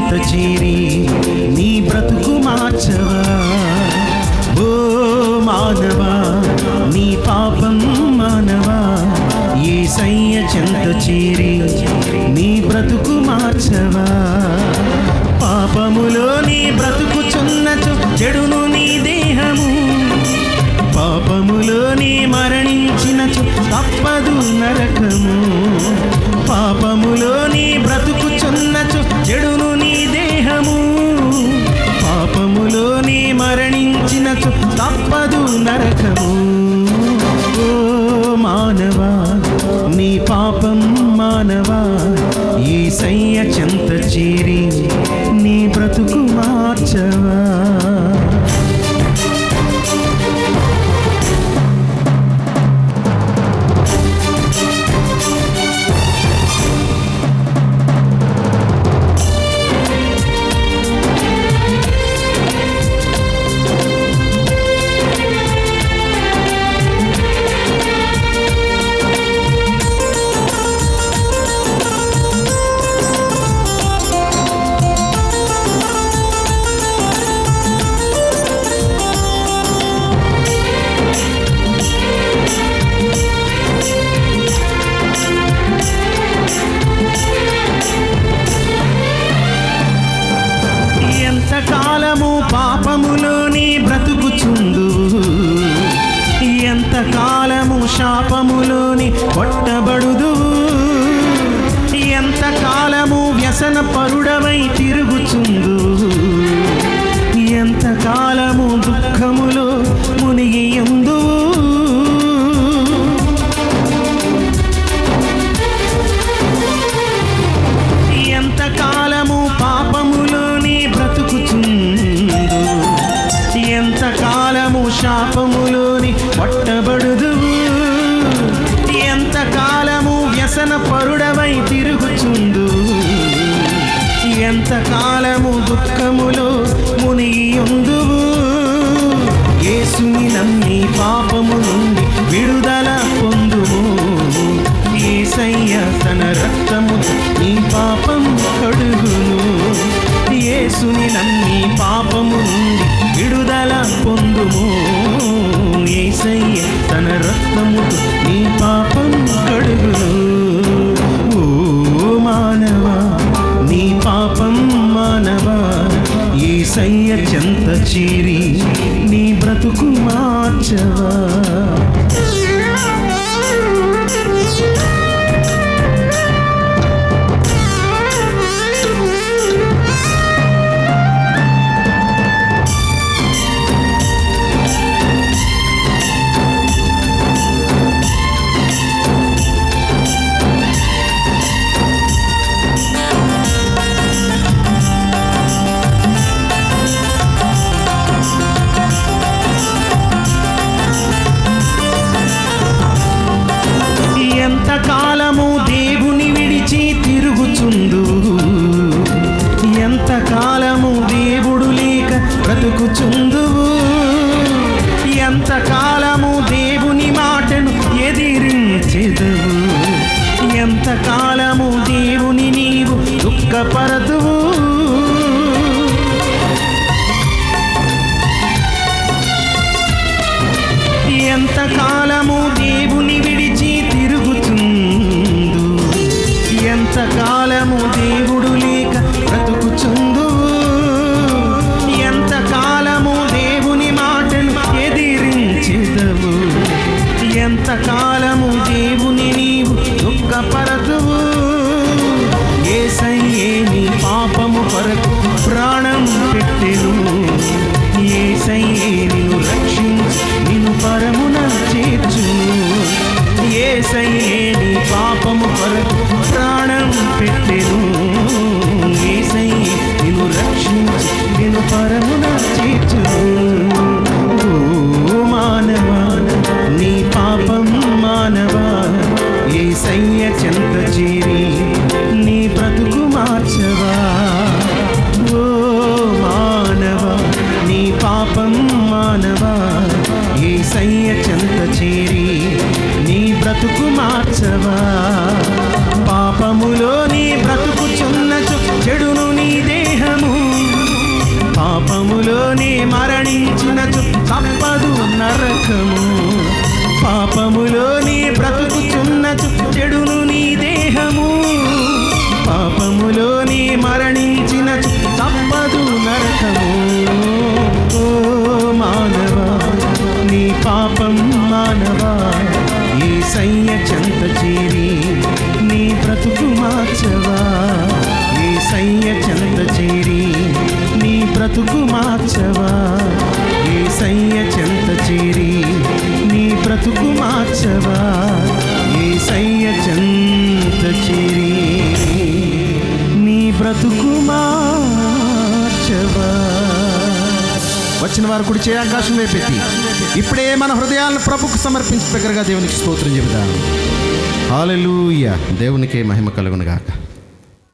చెంత చేరి నీ బ్రతుకు మార్చవా. ఓ మానవా నీ పాపం మానవా, యేసయ్య చెంత చేరి నీ బ్రతుకు మార్చవా. పాపములో నీ బ్రతుకుచున్నచు చెడును నీ దేహము, పాపములో నీ మరణించినచు తప్పదు నరకము. పాపములో నీ బ్రతుకుచున్నచు చెడును నీ దేహము, పాపములో నీ మరణించినచు తప్పదు నరకము. ఓ మానవా నీ పాపం మానవా, యేసయ్య చెంత చేరి నీ బ్రతుకు మార్చవా. ఎంతకాలము పాపములోని బ్రతుకుచుందు, ఎంతకాలము శాపములోని కొట్టబడుదు, ఎంతకాలము వ్యసన పరుడవై తిరుగుచుందు, ఎంతకాలము దుఃఖములో మునిగి యందు. ఎంతకాలము పాపములోని బ్రతుకుచుందు, ఎంతకాలము శాపములోని పట్టబడుదు, ఎంతకాలము వ్యసన పరుడవై తిరుగుచుందు, ఎంతకాలము దుఃఖములో మునిగి యందువు. యేసుని నమ్మి పాపము నుండి విడుదల పొందుము, యేసయ్య తన రక్తము నీ పాపం కడుగును. యేసుని నమ్మి పాపము నుండి విడుదల పొందుము, యేసయ్య తన రక్తము నీ పాపం కడుగును. ఓ మానవా నీ పాపం మానవా, యేసయ్య చెంత చేరి నీ బ్రతుకు మార్చవా. ఎంతకాలము దేవుని విడిచి తిరుగుచుందు, ఎంతకాలము దేవుడు లేక బ్రతుకుచుందు, ఎంతకాలము దేవుని మాటను ఎదిరించెదవు, ఎంతకాలము దేవుని నీవు దుఃఖపరతువు. ఎంతకాలము దేవుని విడిచి తిరుగుచుందు, ఎంతకాలము దేవుడు లేక బ్రతుకుచుందు, ఎంతకాలము దేవుని మాటను ఎదిరించెదవు, ఎంతకాలము దేవుని నీవు దుఃఖపరతువు. యేసయ్యే నీ పాపము కొరకు ప్రాణం పెట్టెను, యేసయ్యే నిన్ను రక్షించి నిన్ను పరమున చేర్చును. యేసయ్యే నీ పాపము కొరకు ప్రాణం పెట్టెను, యేసయ్యే నిన్ను రక్షించి నిన్ను పరమున చేర్చును. ఓ మానవా నీ పాపం మానవా, యేసయ్య చెంత చేరి నీ బ్రతుకు మార్చవా. ఓ మానవా నీ పాపం మానవా, యేసయ్య చెంత చేరి నీ బ్రతుకు మార్చవా. పాపములో నీ బ్రతుకుచున్నచు చెడును నీ దేహం నరకము. పాపములో నీ బ్రతుకుచున్నచు చెడును నీ దేహము. పాపములో నీ మరణించినచు తప్పదు నరకము. ఓ మానవా, నీ పాపం మానవా, యేసయ్య చెంత చేరి నీ బ్రతుకు మార్చవా. యేసయ్య చెంత చేరి నీ బ్రతుకు మార్చవా. యేసయ్య చెంత చేరి నీ బ్రతుకు మార్చవా. యేసయ్య చెంత చేరి నీ బ్రతుకు మార్చవా. వచ్చిన వారు కుడి చేయి ఆకాశం వైపెత్తి ఇప్పుడే మన హృదయాలను ప్రభుకు సమర్పించి దగ్గరగా దేవునికి స్తోత్రం చెబుదాం. హల్లెలూయా. దేవునికే మహిమ కలుగును గాక.